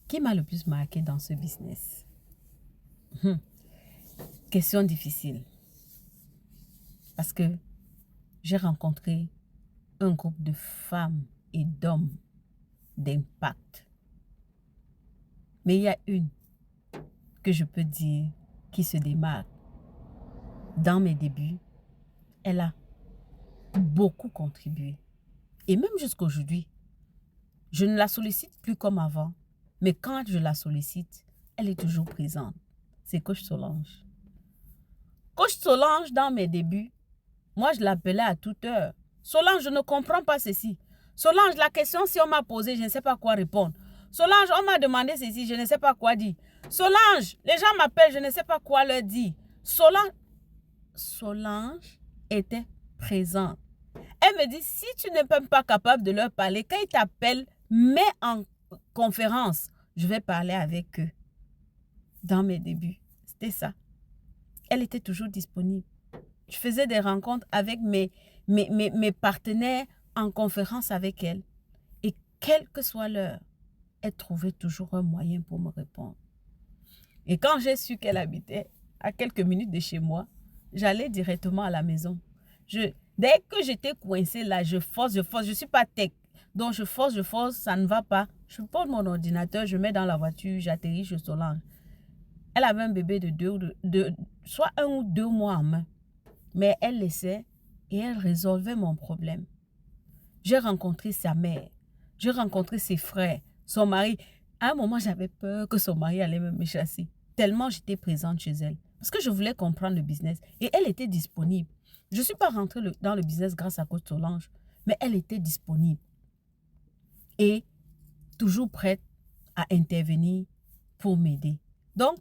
Qui m'a le plus marqué dans ce business? Question difficile. Parce que j'ai rencontré un groupe de femmes et d'hommes d'impact. Mais il y a une que je peux dire qui se démarque. Dans mes débuts, elle a beaucoup contribué. Et même jusqu'à aujourd'hui, je ne la sollicite plus comme avant. Mais quand je la sollicite, elle est toujours présente. C'est Coach Solange. Coach Solange, dans mes débuts, moi, je l'appelais à toute heure. Solange, je ne comprends pas ceci. Solange, la question, si on m'a posé, je ne sais pas quoi répondre. Solange, on m'a demandé ceci, je ne sais pas quoi dire. Solange, les gens m'appellent, je ne sais pas quoi leur dire. Solange était présente. Elle me dit, si tu n'es même pas capable de leur parler, quand ils t'appellent, mets en conférence, je vais parler avec eux. Dans mes débuts, c'était ça. Elle était toujours disponible. Je faisais des rencontres avec mes partenaires en conférence avec elle. Et quelle que soit l'heure, elle trouvait toujours un moyen pour me répondre. Et quand j'ai su qu'elle habitait à quelques minutes de chez moi, j'allais directement à la maison. Dès que j'étais coincée là, je force. Je ne suis pas tech. Donc je force, ça ne va pas. Je pose mon ordinateur, je mets dans la voiture, j'atterris chez Solange. Elle avait un bébé de soit 1 ou 2 mois en main. Mais elle laissait et elle résolvait mon problème. J'ai rencontré sa mère, j'ai rencontré ses frères, son mari. À un moment, j'avais peur que son mari allait me chasser. Tellement j'étais présente chez elle. Parce que je voulais comprendre le business. Et elle était disponible. Je ne suis pas rentrée dans le business grâce à Coach Solange. Mais elle était disponible. Et toujours prête à intervenir pour m'aider. Donc,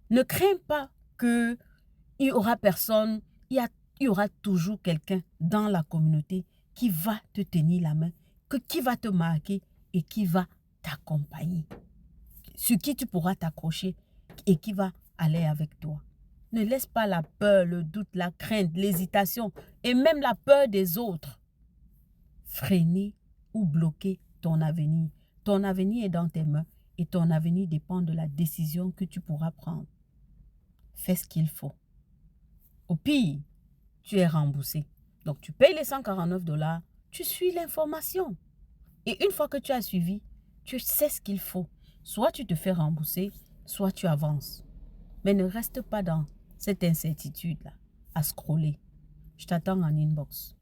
ne crains pas qu'il y aura personne, il y aura toujours quelqu'un dans la communauté qui va te tenir la main, qui va te marquer et qui va t'accompagner. Sur qui tu pourras t'accrocher et qui va aller avec toi. Ne laisse pas la peur, le doute, la crainte, l'hésitation et même la peur des autres freiner ou bloquer ton avenir. Ton avenir est dans tes mains et ton avenir dépend de la décision que tu pourras prendre. Fais ce qu'il faut. Au pire, tu es remboursé. Donc, tu payes les 149 $, tu suis l'information. Et une fois que tu as suivi, tu sais ce qu'il faut. Soit tu te fais rembourser, soit tu avances. Mais ne reste pas dans cette incertitude-là, à scroller. Je t'attends en inbox.